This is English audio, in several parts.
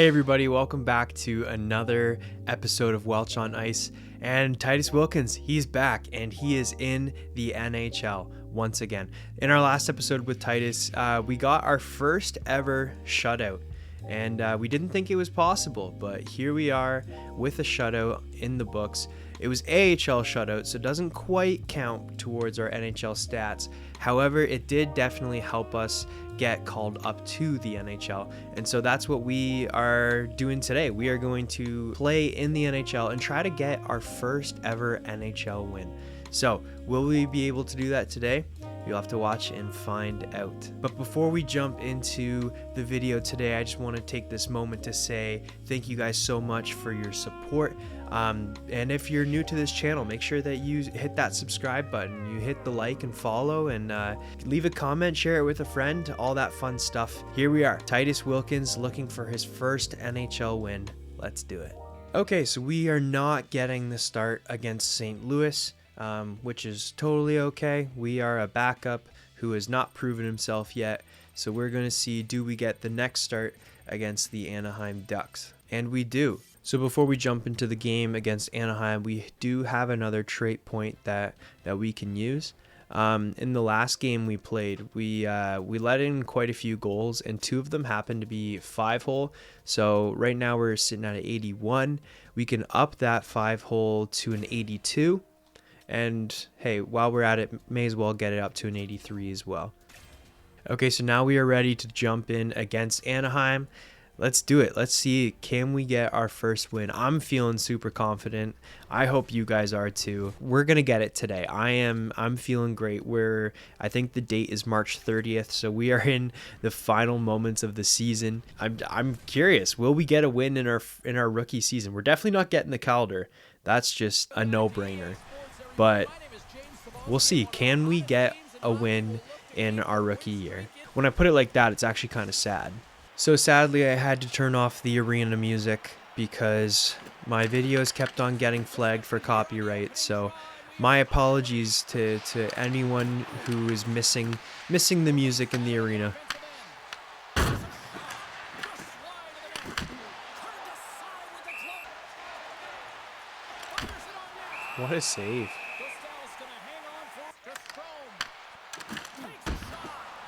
Hey everybody, welcome back to another episode of Welch On-Ice. And Titus Wilkins, he's back and he is in the NHL once again. In our last episode with Titus, we got our first ever shutout. And we didn't think it was possible, but here we are with a shutout in the books. It was AHL shutout, so it doesn't quite count towards our NHL stats. However, it did definitely help us get called up to the NHL. And so that's what we are doing today. We are going to play in the NHL and try to get our first ever NHL win. So will we be able to do that today? You'll have to watch and find out. But before we jump into the video today, I just want to take this moment to say thank you guys so much for your support. And if you're new to this channel, make sure that you hit that subscribe button, you hit the like and follow, and leave a comment, share it with a friend, all that fun stuff. Here we are, Titus Wilkins looking for his first NHL win. Let's do it. Okay, so we are not getting the start against St. Louis. Which is totally okay. We are a backup who has not proven himself yet, so we're going to see, do we get the next start against the Anaheim Ducks? And we do. So before we jump into the game against Anaheim, we do have another trait point that we can use. In the last game we played, we let in quite a few goals, and two of them happened to be 5-hole. So right now we're sitting at an 81. We can up that 5-hole to an 82. And hey, while we're at it, may as well get it up to an 83 as well. Okay, so now we are ready to jump in against Anaheim. Let's do it. Let's see, can we get our first win? I'm feeling super confident. I hope you guys are too. We're gonna get it today. I'm feeling great. I think the date is March 30th, so we are in the final moments of the season. I'm curious, will we get a win in our rookie season? We're definitely not getting the Calder. That's just a no-brainer. But we'll see. Can we get a win in our rookie year? When I put it like that, it's actually kind of sad. So sadly, I had to turn off the arena music because my videos kept on getting flagged for copyright. So my apologies to anyone who is missing the music in the arena. What a save.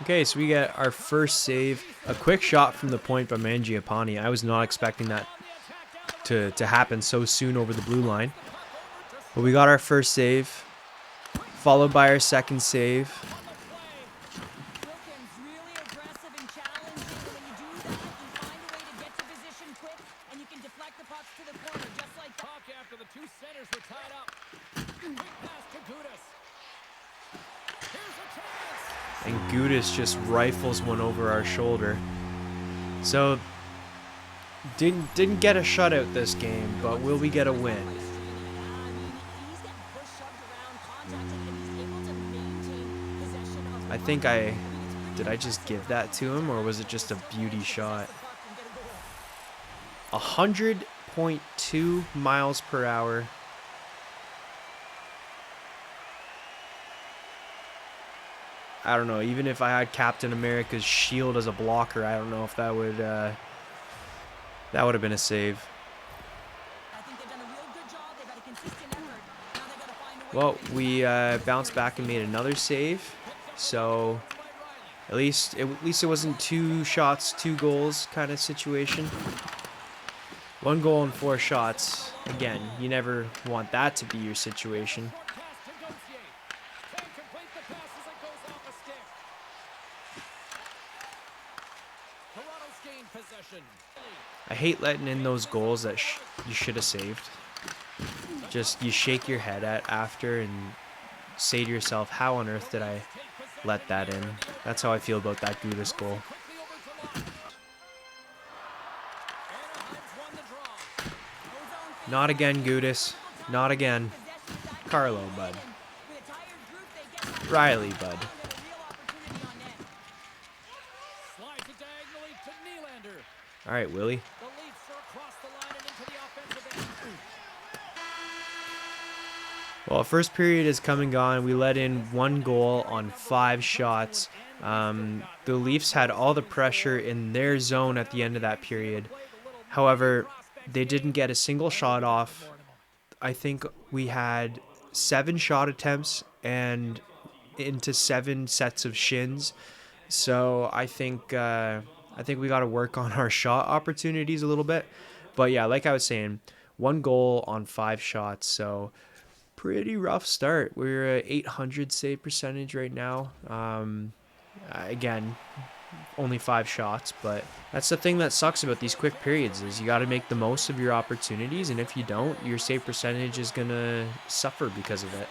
Okay, so we get our first save. A quick shot from the point by Mangiapane. I was not expecting that to happen so soon over the blue line. But we got our first save, followed by our second save. And Gudis just rifles one over our shoulder. So didn't get a shutout this game, but will we get a win? I think did I just give that to him, or was it just a beauty shot? 100.2 miles per hour. I don't know, even if I had Captain America's shield as a blocker, I don't know if that would have been a save. Well, we bounced back and made another save, so at least it wasn't 2 shots, 2 goals kind of situation. 1 goal and 4 shots. Again, you never want that to be your situation. I hate letting in those goals that you should have saved. Just you shake your head at after and say to yourself, how on earth did I let that in? That's how I feel about that Gudis goal. Not again, Gudis. Not again. Carlo, bud. Riley, bud. All right, Willie. Well, first period is come and gone. We let in 1 goal on 5 shots. The Leafs had all the pressure in their zone at the end of that period. However, they didn't get a single shot off. I think we had 7 shot attempts and into 7 sets of shins. So I think we got to work on our shot opportunities a little bit. But yeah, like I was saying, 1 goal on 5 shots. So pretty rough start. We're at 800 save percentage right now. Again, only 5 shots, but that's the thing that sucks about these quick periods is you got to make the most of your opportunities, and if you don't, your save percentage is gonna suffer because of it.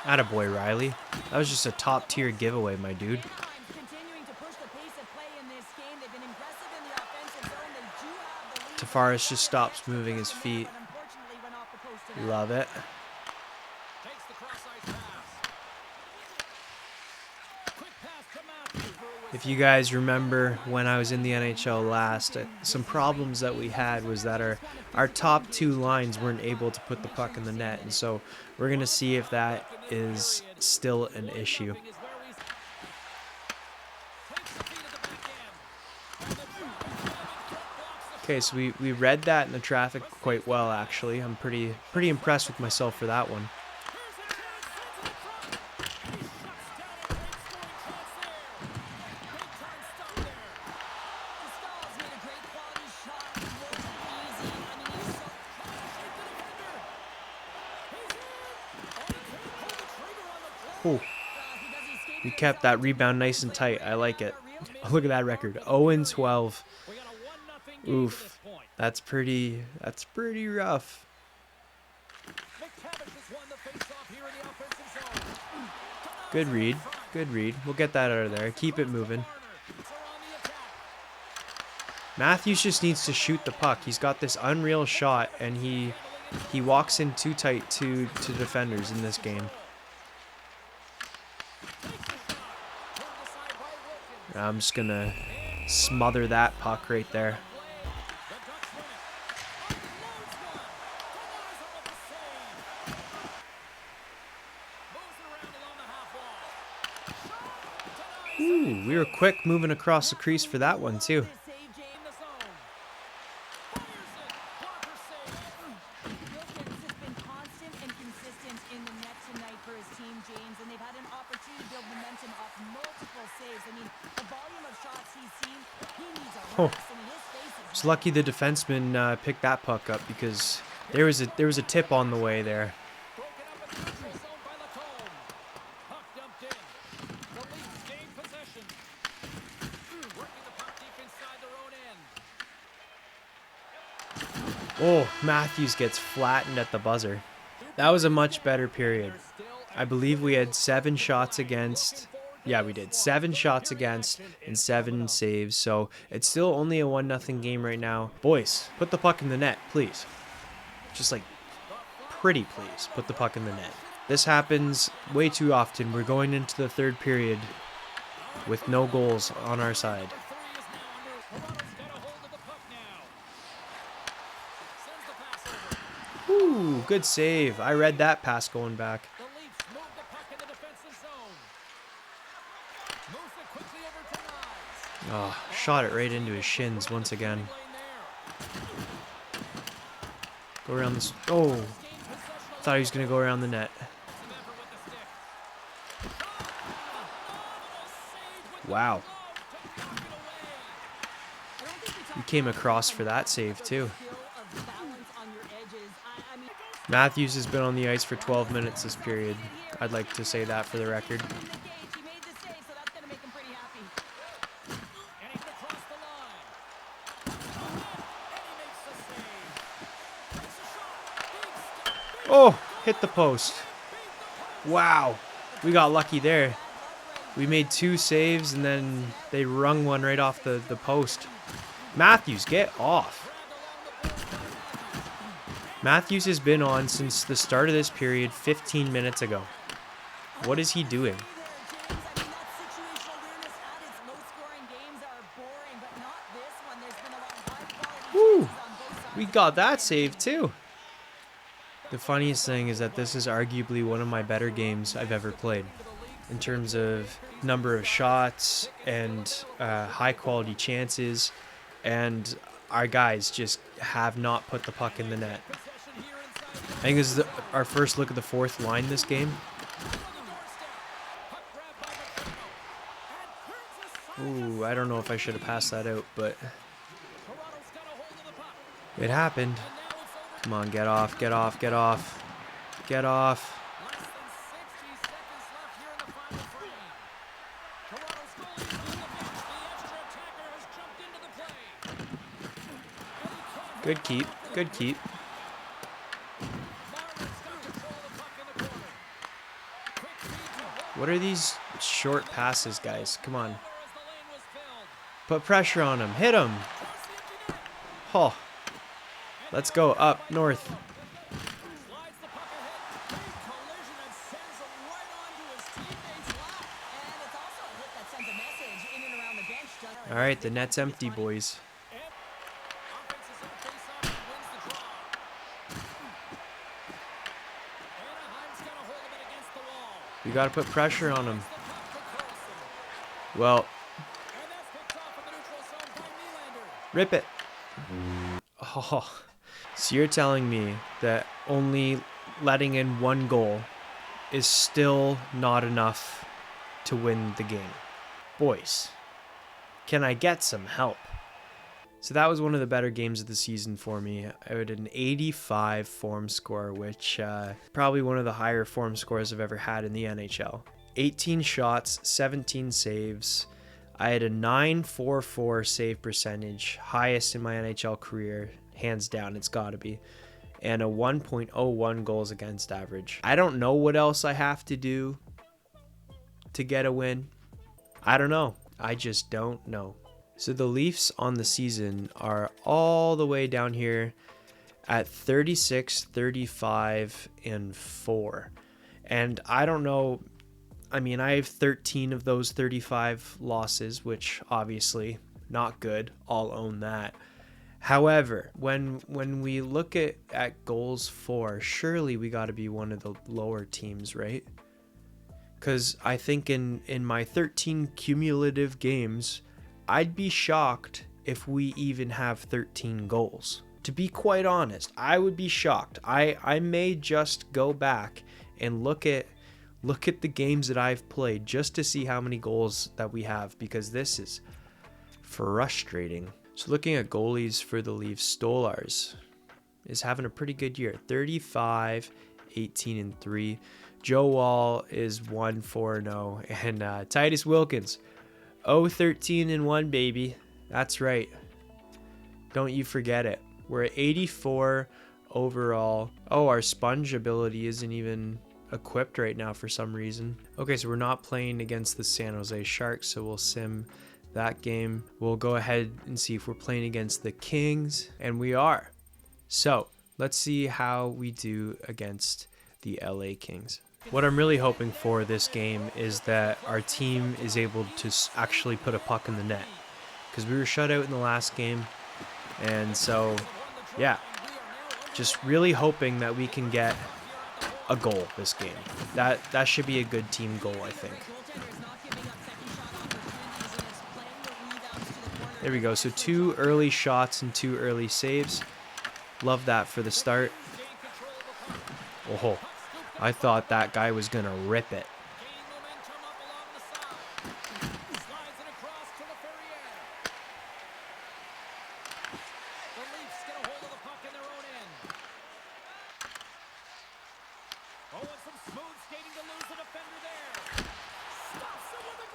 Attaboy, Riley. That was just a top-tier giveaway, my dude. Tavares just stops moving his feet. Love it. If you guys remember when I was in the NHL last, some problems that we had was that our top 2 lines weren't able to put the puck in the net. And so we're going to see if that is still an issue. Okay, so we read that in the traffic quite well, actually. I'm pretty impressed with myself for that one. Oh, we kept that rebound nice and tight. I like it. Look at that record, 0-12. Oof, that's pretty rough. Good read. We'll get that out of there. Keep it moving. Matthews just needs to shoot the puck. He's got this unreal shot, and he walks in too tight to defenders in this game. I'm just gonna smother that puck right there. Ooh, we were quick moving across the crease for that one too. Oh, it's lucky the defenseman picked that puck up because there was a tip on the way there. Oh, Matthews gets flattened at the buzzer. That was a much better period. I believe we had 7 shots against. Yeah, we did. 7 shots against and 7 saves. So it's still only a 1-0 game right now. Boys, put the puck in the net, please. Just like, pretty please, put the puck in the net. This happens way too often. We're going into the 3rd period with no goals on our side. Ooh, good save. I read that pass going back. Oh, shot it right into his shins once again. Go around this. Oh, thought he was going to go around the net. Wow. He came across for that save too. Matthews has been on the ice for 12 minutes this period. I'd like to say that for the record. Oh, hit the post. Wow, we got lucky there. We made 2 saves and then they rung one right off the post. Matthews, get off. Matthews has been on since the start of this period 15 minutes ago. What is he doing? Woo! We got that save too. The funniest thing is that this is arguably one of my better games I've ever played in terms of number of shots and high quality chances, and our guys just have not put the puck in the net. I think this is our first look at the fourth line this game. Ooh, I don't know if I should have passed that out, but it happened. Come on, get off, get off, get off, get off. Good keep, good keep. What are these short passes, guys? Come on. Put pressure on him. Hit him. Oh. Let's go up north. All right, the net's empty, boys. We got to put pressure on him. Well, rip it. Oh, so you're telling me that only letting in one goal is still not enough to win the game? Boys, can I get some help? So that was one of the better games of the season for me. I had an 85 form score, which probably one of the higher form scores I've ever had in the NHL. 18 shots, 17 saves. I had a 944 save percentage, highest in my NHL career, hands down, it's got to be. And a 1.01 goals against average. I don't know what else I have to do to get a win. I don't know. I just don't know. So the Leafs on the season are all the way down here at 36, 35, and 4. And I don't know. I mean, I have 13 of those 35 losses, which obviously not good. I'll own that. However, when we look at goals for, surely we got to be one of the lower teams, right? Because I think in my 13 cumulative games, I'd be shocked if we even have 13 goals. To be quite honest, I would be shocked. I may just go back and look at the games that I've played just to see how many goals that we have, because this is frustrating. So looking at goalies for the Leafs, Stolars is having a pretty good year. 35, 18, and 3. Joe Wall is 1-4-0. And Titus Wilkins, 0-13 and 1, baby. That's right. Don't you forget it. We're at 84 overall. Oh, our sponge ability isn't even equipped right now for some reason. Okay, so we're not playing against the San Jose Sharks, so we'll sim that game. We'll go ahead and see if we're playing against the Kings, and we are. So let's see how we do against the LA Kings. What I'm really hoping for this game is that our team is able to actually put a puck in the net, because we were shut out in the last game. And so, yeah, just really hoping that we can get a goal this game. That should be a good team goal, I think. There we go. So 2 early shots and 2 early saves. Love that for the start. Oh, I thought that guy was going to rip it.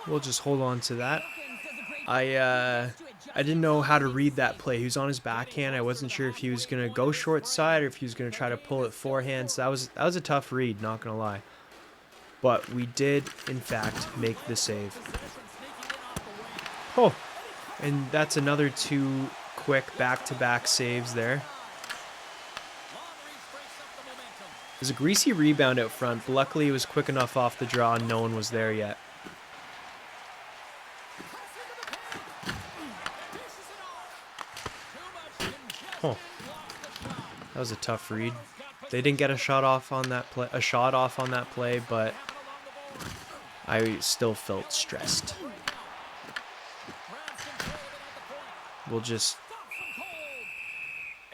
We'll just hold on to that. I didn't know how to read that play. He was on his backhand. I wasn't sure if he was gonna go short side or if he was gonna try to pull it forehand. So that was a tough read, not gonna lie. But we did, in fact, make the save. Oh, and that's another 2 quick back-to-back saves there. There's a greasy rebound out front, but luckily it was quick enough off the draw and no one was there yet. Oh, was a tough read. They didn't get a shot off on that play, but I still felt stressed. We'll just...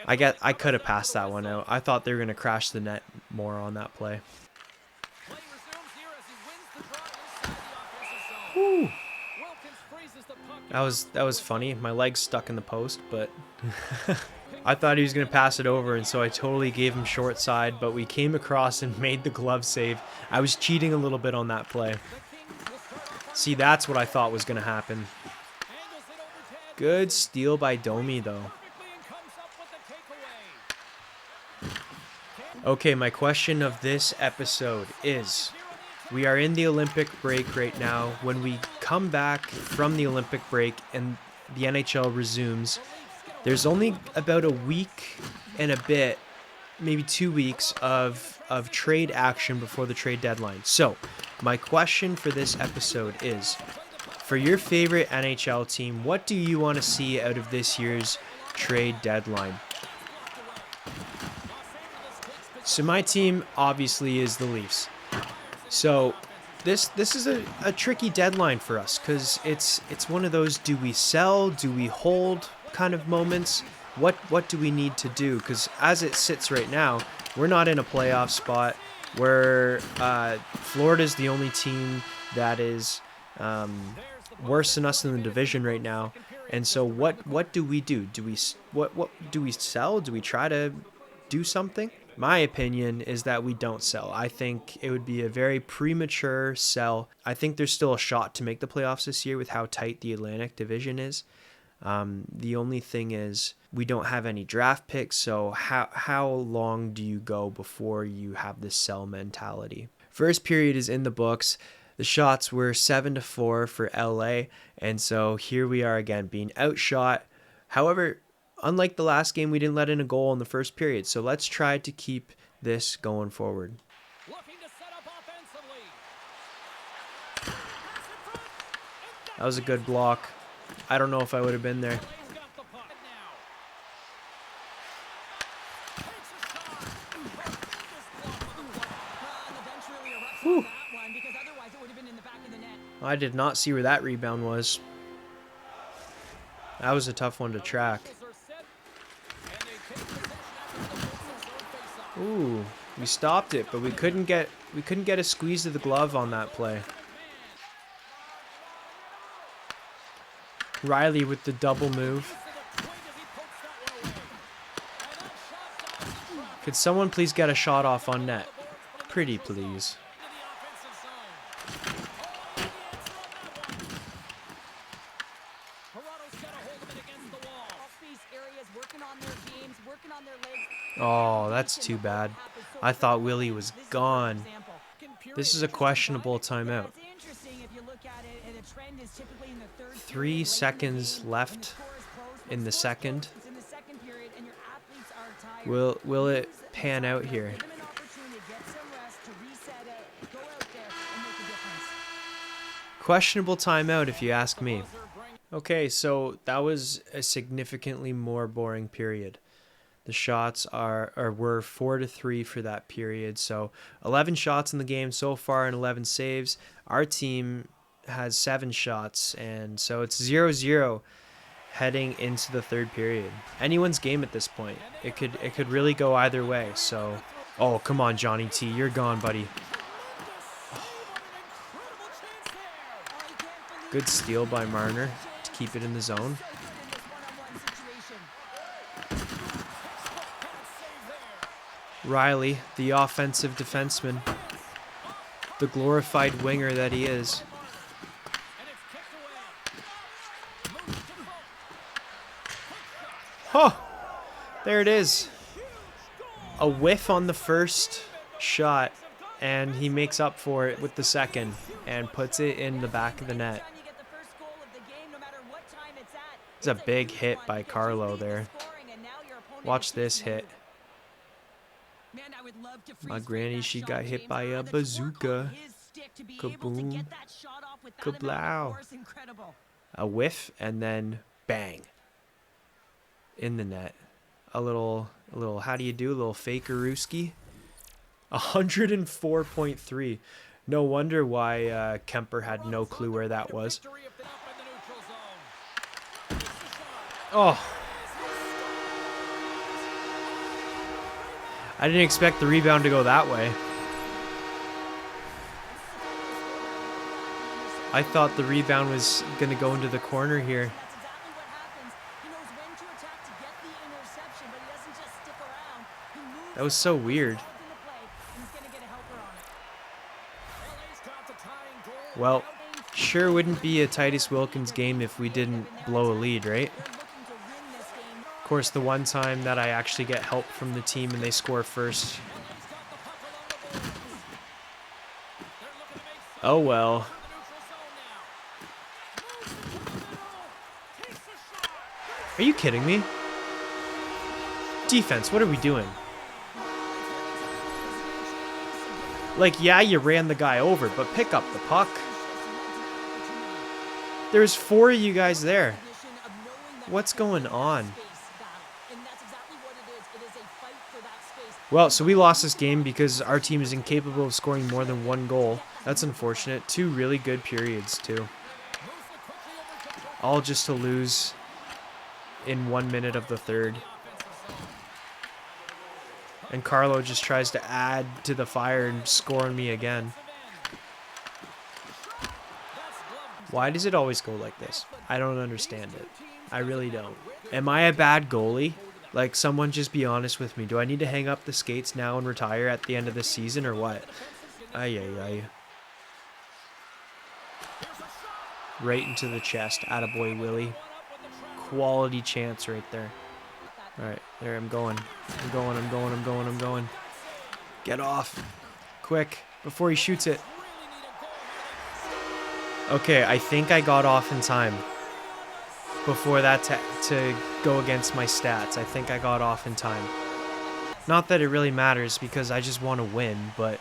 I could have passed that one out. I thought they were going to crash the net more on that play. Whew. That was funny. My leg's stuck in the post, but I thought he was going to pass it over, and so I totally gave him short side, but we came across and made the glove save. I was cheating a little bit on that play. See, that's what I thought was going to happen. Good steal by Domi, though. Okay, my question of this episode is, we are in the Olympic break right now. When we come back from the Olympic break and the NHL resumes, there's only about a week and a bit, maybe 2 weeks of trade action before the trade deadline. So, my question for this episode is, for your favorite NHL team, what do you want to see out of this year's trade deadline? So my team obviously is the Leafs. So this is a tricky deadline for us because it's one of those do we sell, do we hold kind of moments. What do we need to do? Because as it sits right now, we're not in a playoff spot. Florida's the only team that is worse than us in the division right now. And so what do we do? Do we sell? Do we try to do something? My opinion is that we don't sell. I think it would be a very premature sell. I think there's still a shot to make the playoffs this year with how tight the Atlantic Division is. The only thing is we don't have any draft picks, so how long do you go before you have this sell mentality? First period is in the books. The shots were 7-4 for LA, and so here we are again being outshot. However, unlike the last game, we didn't let in a goal in the first period, so let's try to keep this going forward. That was a good block. I don't know if I would have been there. Whew. I did not see where that rebound was. That was a tough one to track. Ooh, we stopped it, but we couldn't get a squeeze of the glove on that play. Riley with the double move. Could someone please get a shot off on net? Pretty please. Oh, that's too bad. I thought Willie was gone. This is a questionable timeout. 3 seconds left in the second. Will it pan out here? Questionable timeout if you ask me. Okay, so that was a significantly more boring period. The shots were 4-3 for that period. So 11 shots in the game so far and 11 saves. Our team has 7 shots, and so it's 0-0 heading into the third period. Anyone's game at this point. It could really go either way. So, oh, come on, Johnny T, you're gone, buddy. Good steal by Marner to keep it in the zone. Riley, the offensive defenseman, the glorified winger that he is. Oh, there it is. A whiff on the first shot, and he makes up for it with the second and puts it in the back of the net. It's a big hit by Carlo there. Watch this hit. My granny, she got hit by a bazooka. Kaboom. Kablow. A whiff and then bang. In the net. a little, how do you do? A little fakerooski. 104.3. No wonder why Kemper had no clue where that was. Oh. I didn't expect the rebound to go that way. I thought the rebound was going to go into the corner here. That was so weird. Well, sure wouldn't be a Titus Wilkins game if we didn't blow a lead, right? Of course, the one time that I actually get help from the team and they score first. Oh well. Are you kidding me? Defense, what are we doing? Like, yeah, you ran the guy over, but pick up the puck. There's 4 of you guys there. What's going on? Well, so we lost this game because our team is incapable of scoring more than 1 goal. That's unfortunate. 2 really good periods, too. All just to lose in 1 minute of the third. And Carlo just tries to add to the fire and score on me again. Why does it always go like this? I don't understand it. I really don't. Am I a bad goalie? Like, someone just be honest with me. Do I need to hang up the skates now and retire at the end of the season or what? Ay, ay, ay. Right into the chest. Attaboy, Willie. Quality chance right there. Alright, there I'm going. I'm going. Get off. Quick, before he shoots it. Okay, I think I got off in time. Before that to go against my stats. I think I got off in time. Not that it really matters because I just want to win, but...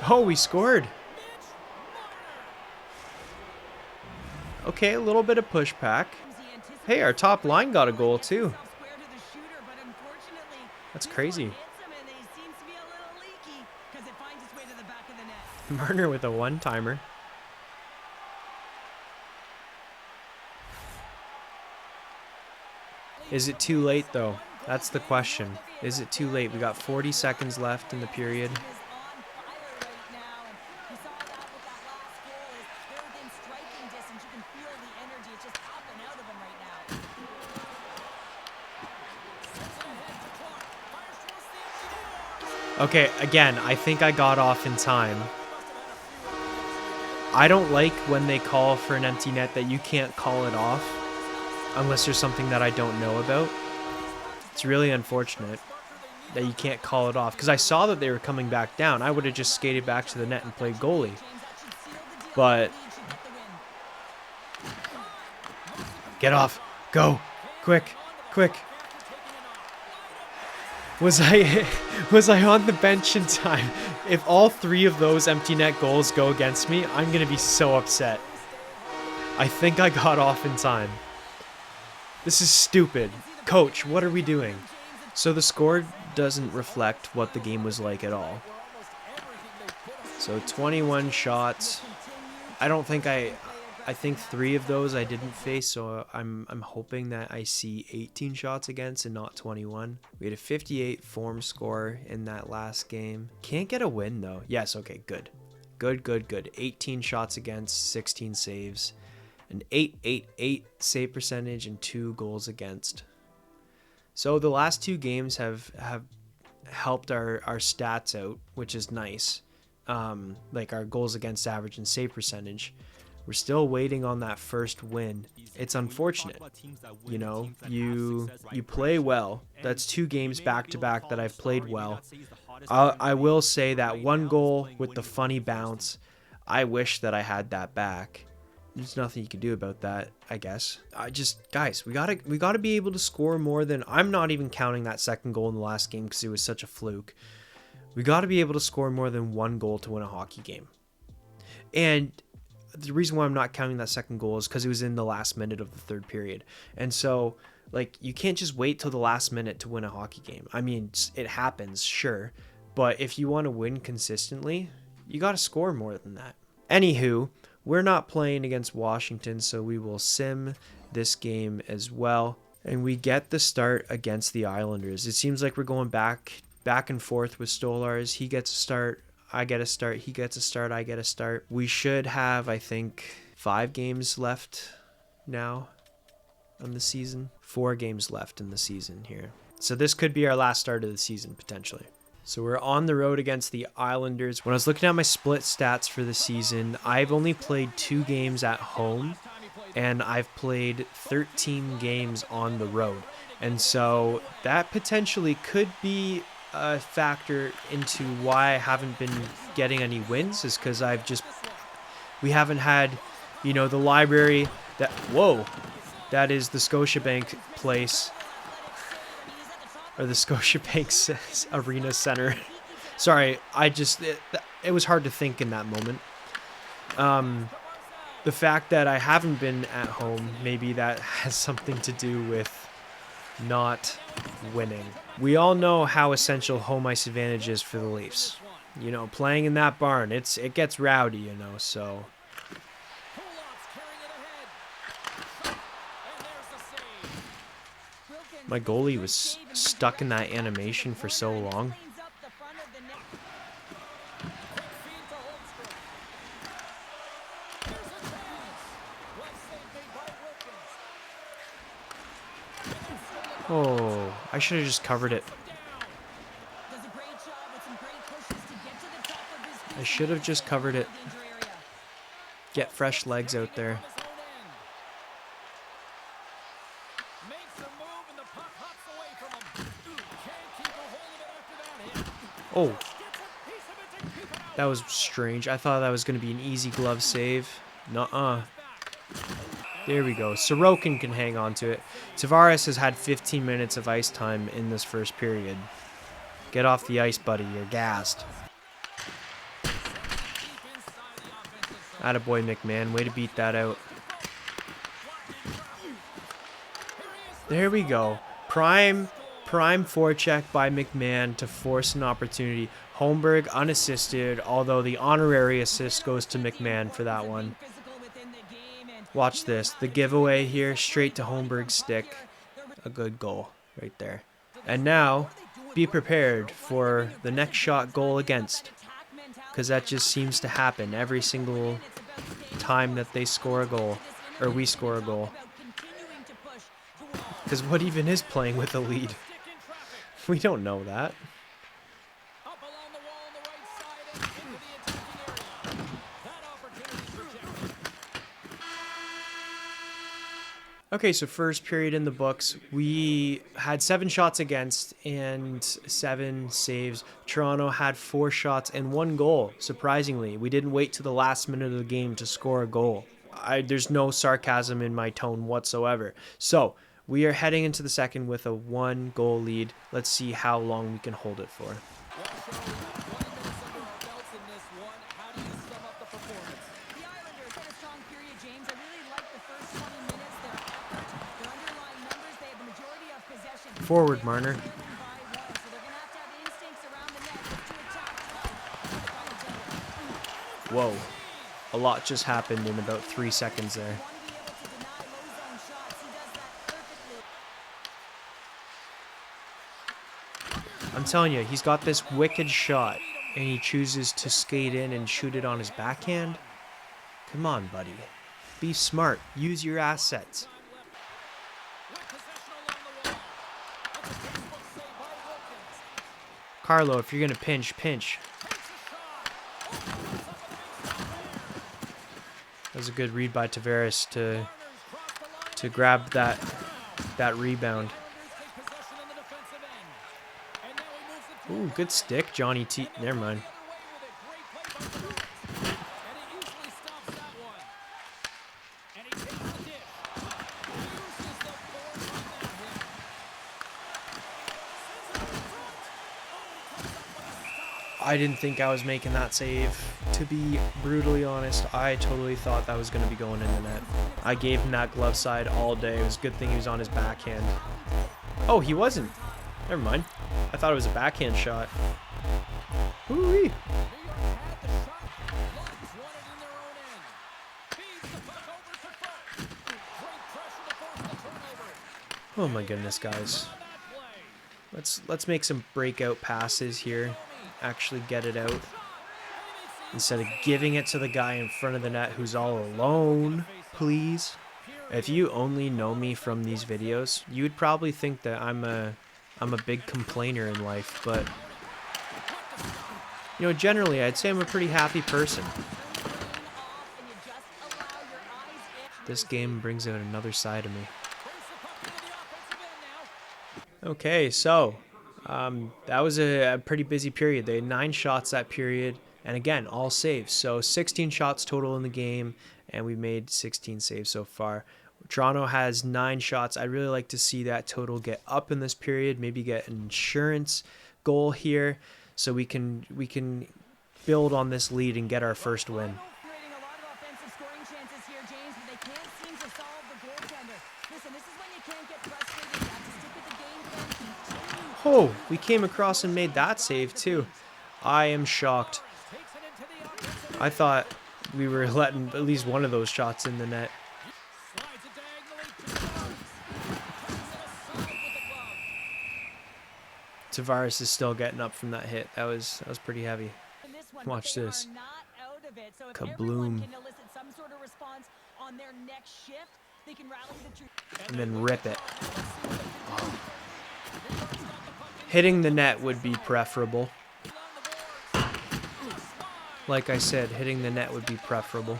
Oh, we scored. Okay, a little bit of pushback. Hey, our top line got a goal too. That's crazy. Marner with a one-timer. Is it too late though? That's the question. Is it too late? We got 40 seconds left in the period. Okay, again, I think I got off in time. I don't like when they call for an empty net that you can't call it off unless there's something that I don't know about. It's really unfortunate that you can't call it off because I saw that they were coming back down. I would have just skated back to the net and played goalie. But get off. Go. Quick. Quick. Was I on the bench in time? If all 3 of those empty net goals go against me, I'm going to be so upset. I think I got off in time. This is stupid. Coach, what are we doing? So the score doesn't reflect what the game was like at all. So 21 shots. I think 3 of those I didn't face, so I'm hoping that I see 18 shots against and not 21. We had a 58 form score in that last game. Can't get a win though. Yes, okay, good. Good. 18 shots against, 16 saves, an 888 save percentage, and 2 goals against. So the last 2 games have helped our stats out, which is nice. Like our goals against average and save percentage. We're still waiting on that first win. It's unfortunate. You know, you play well. That's 2 games back to back that I've played well. I will say that 1 goal with the funny bounce, I wish that I had that back. There's nothing you can do about that, I guess. Guys, we gotta be able to score more than... I'm not even counting that second goal in the last game because it was such a fluke. We gotta be able to score more than 1 goal to win a hockey game. And the reason why I'm not counting that second goal is because it was in the last minute of the third period. And so, like, you can't just wait till the last minute to win a hockey game. I mean, it happens, sure. But if you want to win consistently, you got to score more than that. Anywho, we're not playing against Washington, so we will sim this game as well. And we get the start against the Islanders. It seems like we're going back and forth with Stolars. He gets a start, I get a start. He gets a start, I get a start. We should have, I think, 5 games left now on the season. 4 games left in the season here. So this could be our last start of the season, potentially. So we're on the road against the Islanders. When I was looking at my split stats for the season, I've only played 2 games at home, and I've played 13 games on the road. And so that potentially could be a factor into why I haven't been getting any wins, is because we haven't had, the library that is the Scotiabank place, or the Scotiabank Arena Center. Sorry, it was hard to think in that moment. The fact that I haven't been at home, maybe that has something to do with not winning. We all know how essential home ice advantage is for the Leafs. Playing in that barn, it gets rowdy, so. My goalie was stuck in that animation for so long. Oh, I should have just covered it. I should have just covered it. Get fresh legs out there. Oh, that was strange. I thought that was going to be an easy glove save. Nuh-uh. There we go. Sorokin can hang on to it. Tavares has had 15 minutes of ice time in this first period. Get off the ice, buddy. You're gassed. Attaboy, McMahon. Way to beat that out. There we go. Prime forecheck by McMahon to force an opportunity. Holmberg unassisted, although the honorary assist goes to McMahon for that one. Watch this. The giveaway here, straight to Holmberg's stick. A good goal right there. And now, be prepared for the next shot goal against. Because that just seems to happen every single time that they score a goal. Or we score a goal. Because what even is playing with a lead? We don't know that. Okay, so first period in the books, we had 7 shots against and 7 saves. Toronto had 4 shots and 1 goal, surprisingly. We didn't wait to the last minute of the game to score a goal. There's no sarcasm in my tone whatsoever. So, we are heading into the second with a 1-goal lead. Let's see how long we can hold it for. Forward, Marner. Whoa. A lot just happened in about 3 seconds there. I'm telling you, he's got this wicked shot, and he chooses to skate in and shoot it on his backhand. Come on, buddy. Be smart. Use your assets. Carlo, if you're going to pinch, pinch. That was a good read by Tavares to grab that rebound. Ooh, good stick, Johnny T. Never mind. I didn't think I was making that save, to to be brutally honest, I totally thought that was going to be going in the net. I gave him that glove side all day. It was a good thing he was on his backhand. Oh, he wasn't. Never mind. I thought it was a backhand shot. Woo-wee. Oh my goodness, guys. Let's make some breakout passes here. Actually get it out. Instead of giving it to the guy in front of the net who's all alone, please. If you only know me from these videos, you would probably think that I'm a big complainer in life, but you know, generally I'd say I'm a pretty happy person. This game brings out another side of me. Okay, so that was a pretty busy period. They had 9 shots that period, and again, all saves. So 16 shots total in the game, and we made 16 saves so far. Toronto has 9 shots. I'd really like to see that total get up in this period, maybe get an insurance goal here, so we can build on this lead and get our first win. Oh, we came across and made that save too. I am shocked. I thought we were letting at least one of those shots in the net. Tavares is still getting up from that hit. That was pretty heavy. Watch this. Kabloom. And then rip it. Oh. Hitting the net would be preferable. Like I said, hitting the net would be preferable.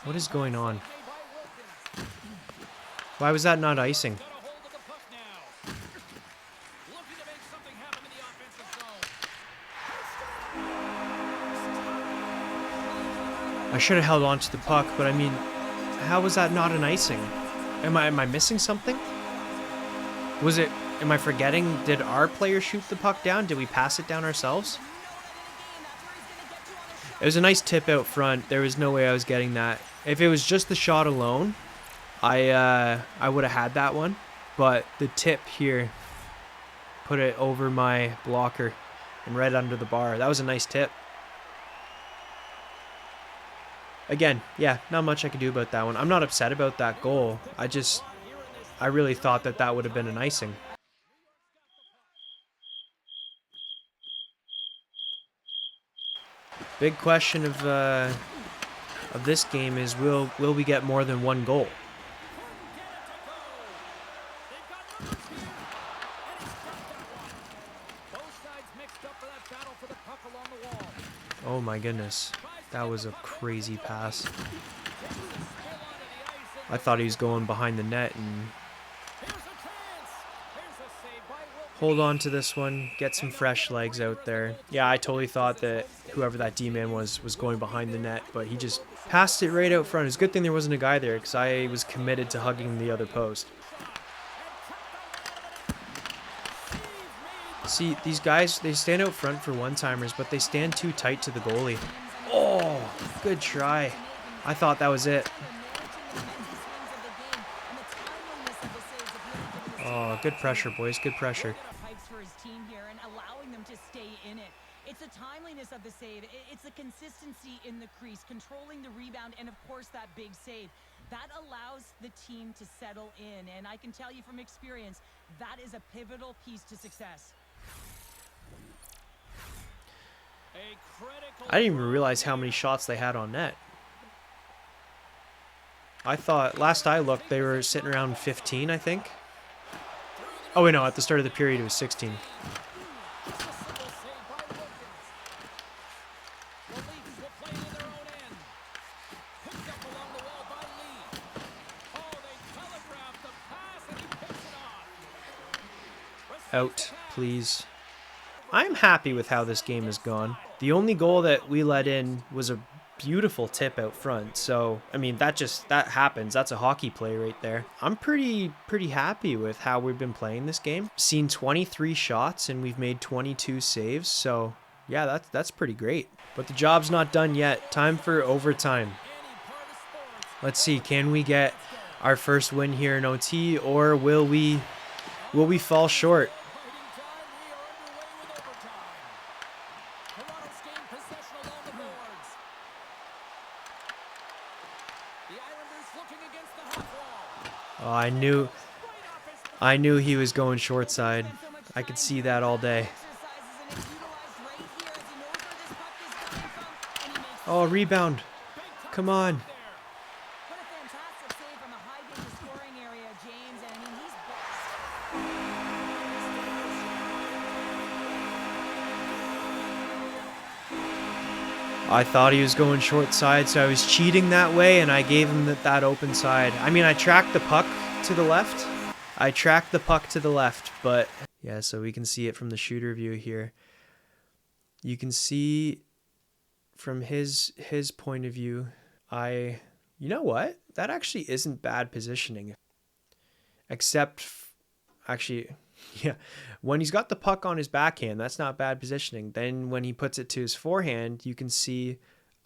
What is going on? Why was that not icing? I should have held on to the puck, but I mean, how was that not an icing? Am I missing something? Am I forgetting, did our player shoot the puck down? Did we pass it down ourselves? It was a nice tip out front. There was no way I was getting that. If it was just the shot alone, I would have had that one. But the tip here put it over my blocker and right under the bar. That was a nice tip. Again, yeah, not much I can do about that one. I'm not upset about that goal. I really thought that would have been an icing. Big question of this game is will we get more than one goal? Oh my goodness. That was a crazy pass. I thought he was going behind the net and hold on to this one, get some fresh legs out there. Yeah, I totally thought that whoever that D-man was going behind the net, but he just passed it right out front. It's a good thing there wasn't a guy there because I was committed to hugging the other post. See, these guys, they stand out front for one-timers, but they stand too tight to the goalie. Oh, good try. I thought that was it. Oh, good pressure, boys. Good pressure. It's the timeliness of the save. It's the consistency in the crease, controlling the rebound, and of course that big save. That allows the team to settle in, and I can tell you from experience, that is a pivotal piece to success. I didn't even realize how many shots they had on net. I thought, last I looked, they were sitting around 15, I think. Oh, wait, no, at the start of the period, it was 16. Out, please. I'm happy with how this game has gone. The only goal that we let in was a beautiful tip out front. So, I mean, that happens. That's a hockey play right there. I'm pretty happy with how we've been playing this game. Seen 23 shots and we've made 22 saves. So, yeah, that's pretty great. But the job's not done yet. Time for overtime. Let's see, can we get our first win here in OT, or will we fall short? Oh, I knew he was going short side. I could see that all day. Oh, rebound. Come on. I thought he was going short side, so I was cheating that way, and I gave him that open side. I mean, I tracked the puck to the left. But yeah, so we can see it from the shooter view here. You can see from his point of view, you know what? That actually isn't bad positioning. Except, actually, yeah, when he's got the puck on his backhand, that's not bad positioning. Then when he puts it to his forehand, you can see,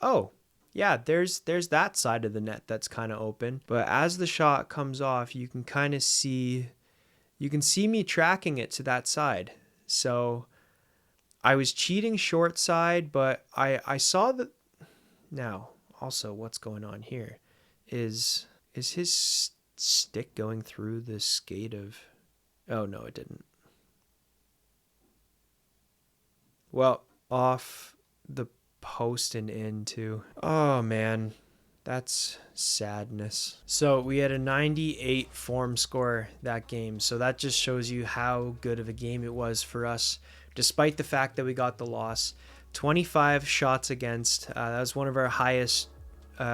oh, yeah, there's that side of the net that's kind of open. But as the shot comes off, you can kind of see, me tracking it to that side. So I was cheating short side, but I saw that. Now, also, what's going on here is his stick going through the skate of... Oh, no, it didn't. Well, off the post and in, too. Oh, man. That's sadness. So we had a 98 form score that game. So that just shows you how good of a game it was for us, despite the fact that we got the loss. 25 shots against. That was one of our highest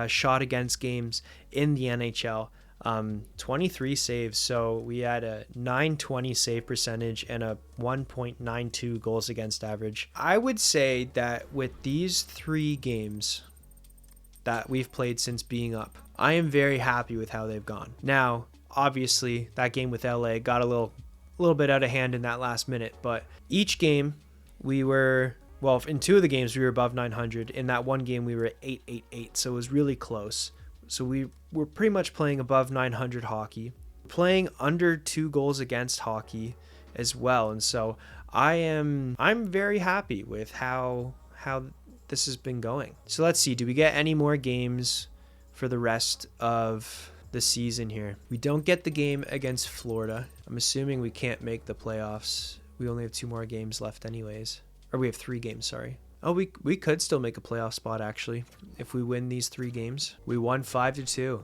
shot against games in the NHL. 23 saves, so we had a 920 save percentage and a 1.92 goals against average. I would say that with these 3 games that we've played since being up, I am very happy with how they've gone. Now, obviously, that game with LA got a little bit out of hand in that last minute, but each game we were... Well, in 2 of the games, we were above 900. In that one game, we were at 888, so it was really close. So we were pretty much playing above 900 hockey, playing under 2 goals against hockey as well. And so I'm very happy with how this has been going. So let's see, do we get any more games for the rest of the season here? We don't get the game against Florida. I'm assuming we can't make the playoffs. We only have 2 more games left anyways. Or we have 3 games, sorry. Oh, we could still make a playoff spot, actually, if we win these 3 games. We won 5-2.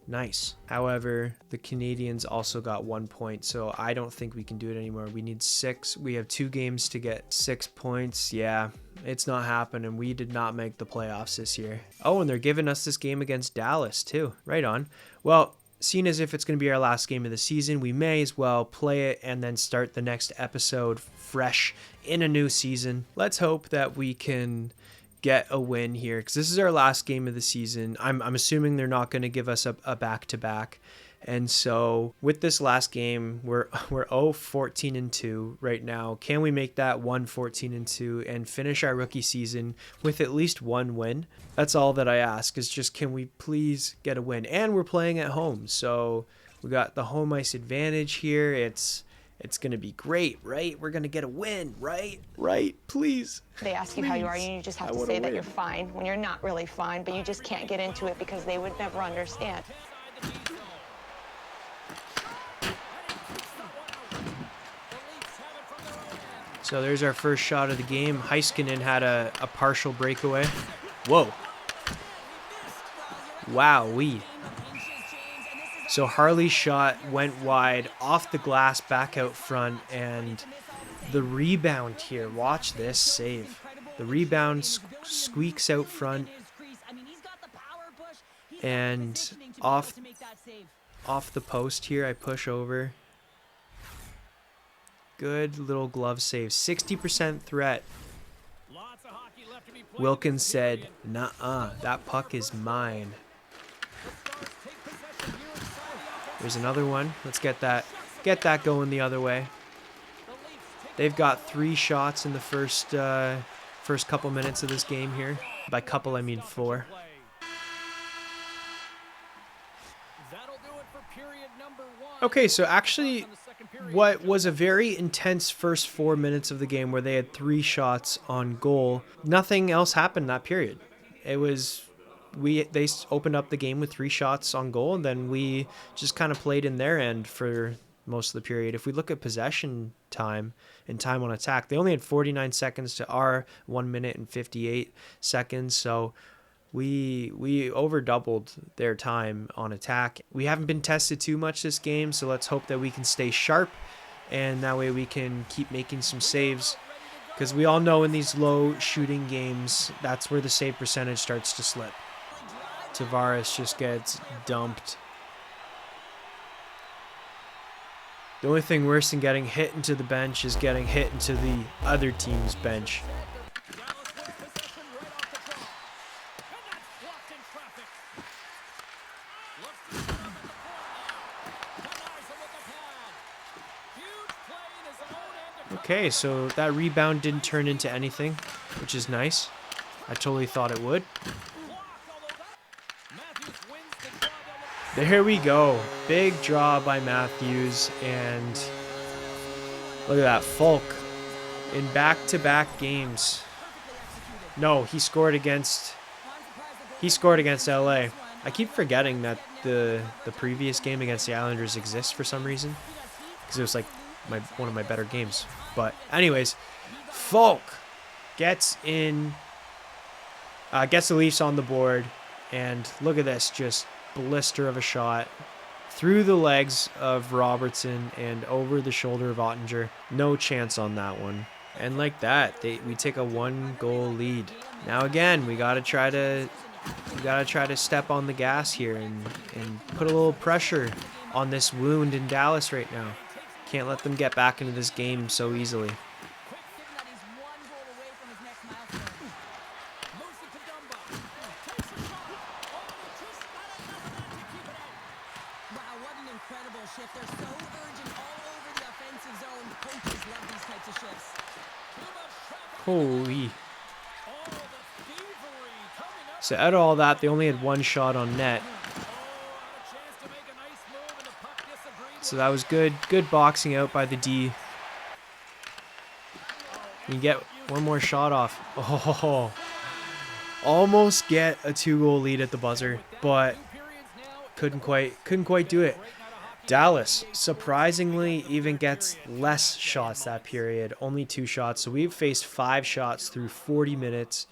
Nice. However, the Canadians also got 1 point, so I don't think we can do it anymore. We need 6. We have 2 games to get 6 points. Yeah, it's not happening. We did not make the playoffs this year. Oh, and they're giving us this game against Dallas, too. Right on. Well, seeing as if it's going to be our last game of the season, we may as well play it and then start the next episode fresh in a new season. Let's hope that we can get a win here, because this is our last game of the season. I'm assuming they're not going to give us a back-to-back. And so with this last game, we're 0-14-2 right now. Can we make that 1-14-2 and finish our rookie season with at least 1 win? That's all that I ask, is just, can we please get a win? And we're playing at home, so we got the home ice advantage here. It's going to be great, right? We're going to get a win, right? Right, please. They ask you how you are, and you just have to say that you're fine when you're not really fine, but you just can't get into it because they would never understand. So there's our first shot of the game. Heiskanen had a partial breakaway. Whoa. Wowee. So Harley's shot went wide, off the glass, back out front, and the rebound here. Watch this save. The rebound squeaks out front, and off the post here, I push over. Good little glove save. 60% threat. Wilkins said, "Nuh-uh, that puck is mine." There's another one. Let's get that going the other way. They've got 3 shots in the first couple minutes of this game here. By couple, I mean 4. Okay, so actually, what was a very intense first 4 minutes of the game where they had 3 shots on goal, nothing else happened that period. It was they opened up the game with 3 shots on goal, and then we just kind of played in their end for most of the period. If we look at possession time and time on attack, they only had 49 seconds to our 1 minute and 58 seconds. So we over doubled their time on attack. We haven't been tested too much this game, so let's hope that we can stay sharp, and that way we can keep making some saves, because we all know in these low shooting games, that's where the save percentage starts to slip. Tavares just gets dumped. The only thing worse than getting hit into the bench is getting hit into the other team's bench. Okay, so that rebound didn't turn into anything, which is nice. I totally thought it would. There we go. Big draw by Matthews, and look at that. Falk in back-to-back games. No, he scored against LA. I keep forgetting that the previous game against the Islanders exists for some reason, because it was like one of my better games. But anyways, Falk gets the Leafs on the board, and look at this, just blister of a shot through the legs of Robertson and over the shoulder of Ottinger. No chance on that one. And like that, we take a 1-goal lead. Now again, we gotta try to step on the gas here and put a little pressure on this wound in Dallas right now. Can't let them get back into this game so easily. Holy. So out of all that, they only had 1 shot on net. So that was good. Good boxing out by the D. You get one more shot off. Oh, almost get a 2-goal lead at the buzzer, but couldn't quite do it. Dallas surprisingly even gets less shots that period, only 2 shots. So we've faced 5 shots through 40 minutes.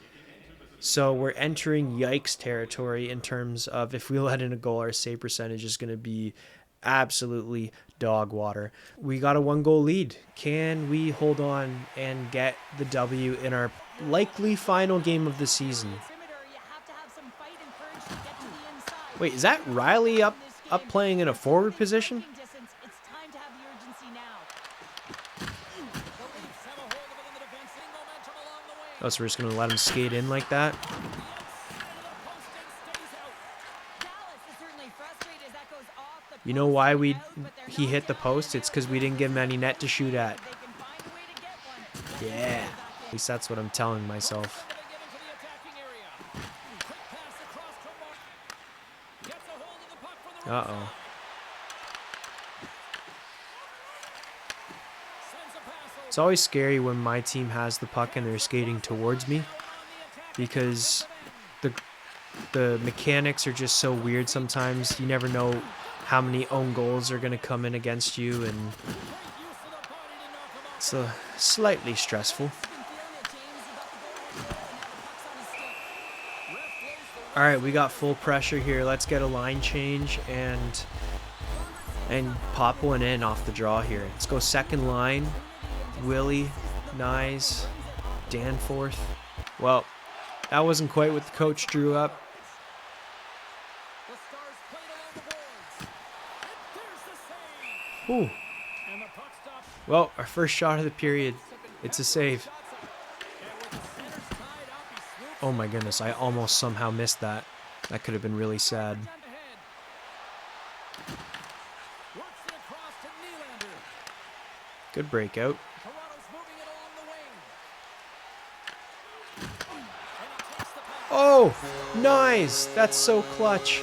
So we're entering yikes territory in terms of if we let in a goal, our save percentage is going to be absolutely dog water. We got a 1-goal lead. Can we hold on and get the W in our likely final game of the season? Wait, is that Riley up playing in a forward position? Oh, so we're just going to let him skate in like that? You know why he hit the post? It's because we didn't give him any net to shoot at. Yeah. At least that's what I'm telling myself. Uh-oh. It's always scary when my team has the puck and they're skating towards me, because the mechanics are just so weird sometimes. You never know how many own goals are going to come in against you, and it's slightly stressful. All right, we got full pressure here. Let's get a line change and pop one in off the draw here. Let's go second line. Willie, Nyes, Danforth. Well, that wasn't quite what the coach drew up. Ooh. Well, our first shot of the period. It's a save. Oh my goodness, I almost somehow missed that. That could have been really sad. Good breakout. Oh, nice. That's so clutch.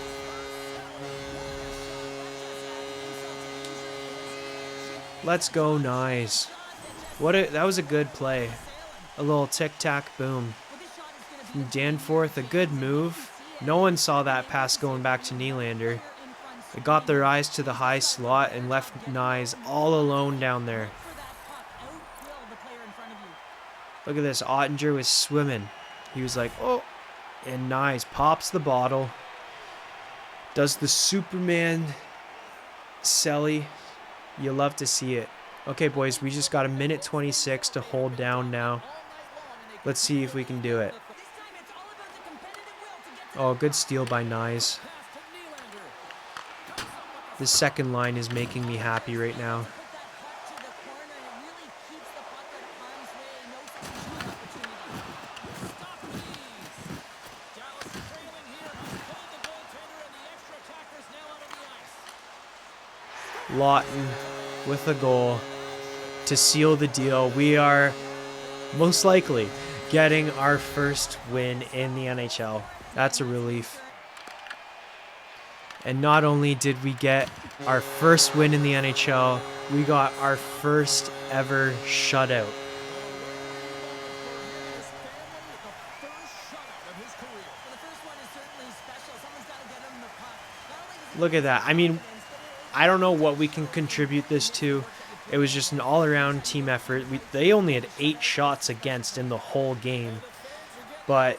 Let's go, nice. That was a good play. A little tic-tac boom. From Danforth, a good move. No one saw that pass going back to Nylander. They got their eyes to the high slot and left Nyes all alone down there. Look at this. Ottinger was swimming. He was like, oh. And Nyes pops the bottle. Does the Superman celly. You love to see it. Okay, boys, we just got a minute 26 to hold down now. Let's see if we can do it. Oh, good steal by Nyes. The second line is making me happy right now. Lawton with a goal to seal the deal. We are most likely getting our first win in the NHL. That's a relief. And not only did we get our first win in the NHL, we got our first ever shutout. Look at that. I mean, I don't know what we can contribute this to. It was just an all-around team effort. They only had 8 shots against in the whole game. But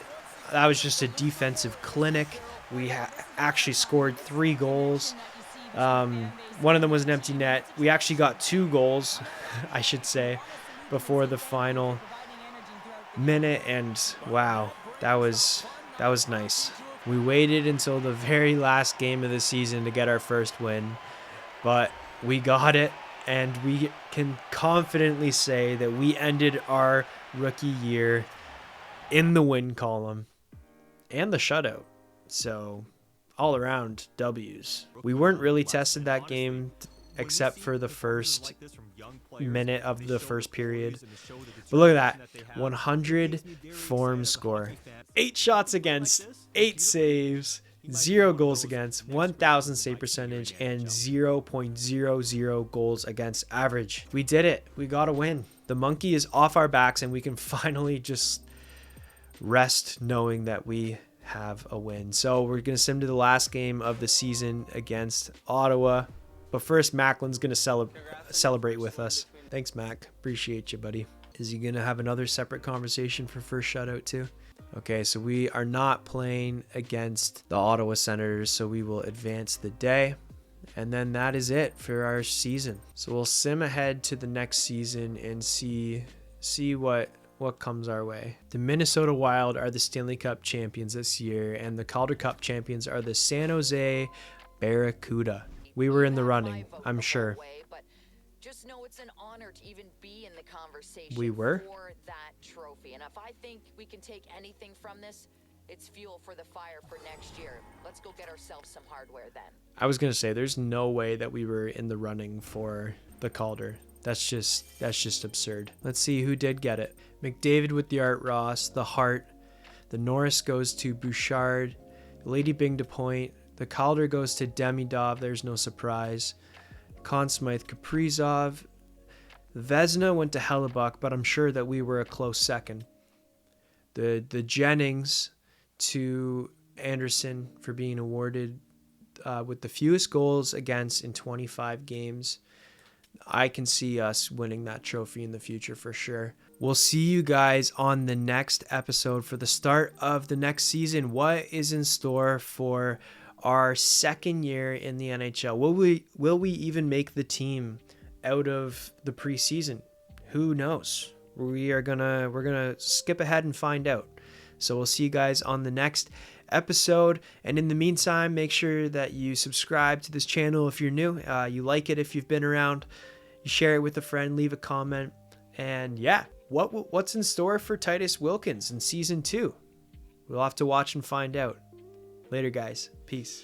that was just a defensive clinic. We actually scored 3 goals. One of them was an empty net. We actually got 2 goals, I should say, before the final minute. And wow, that was nice. We waited until the very last game of the season to get our first win. But we got it, and we can confidently say that we ended our rookie year in the win column and the shutout. So all around W's. We weren't really tested that game except for the first minute of the first period. But look at that. 100 form score. 8 shots against, 8 saves, 0 goals against, 1,000 save percentage, and 0.00 goals against average. We did it. We got a win. The monkey is off our backs, and we can finally just rest knowing that we have a win. So we're going to sim to the last game of the season against Ottawa. But first, Macklin's going to celebrate with us. Thanks, Mac. Appreciate you, buddy. Is he going to have another separate conversation for first shutout too? Okay, so we are not playing against the Ottawa Senators, so we will advance the day. And then that is it for our season. So we'll sim ahead to the next season and see what comes our way. The Minnesota Wild are the Stanley Cup champions this year, and the Calder Cup champions are the San Jose Barracuda. We were in the running, I'm sure. Just know it's an honor to even be in the conversation. We were? For that trophy. And if I think we can take anything from this, it's fuel for the fire for next year. Let's go get ourselves some hardware then. I was going to say, there's no way that we were in the running for the Calder. That's just absurd. Let's see who did get it. McDavid with the Art Ross, the Hart. The Norris goes to Bouchard. Lady Bing to Point. The Calder goes to Demidov. There's no surprise. Conn Smythe, Kaprizov. Vezina went to Hellebuck, but I'm sure that we were a close second. The Jennings to Anderson for being awarded with the fewest goals against in 25 games. I can see us winning that trophy in the future for sure. We'll see you guys on the next episode for the start of the next season. What is in store for our second year in the NHL? Will we even make the team out of the preseason? Who knows? We're gonna skip ahead and find out. So we'll see you guys on the next episode. And in the meantime, make sure that you subscribe to this channel if you're new. You like it if you've been around. You share it with a friend. Leave a comment. And yeah, what's in store for Titus Wilkins in season 2? We'll have to watch and find out. Later, guys. Peace.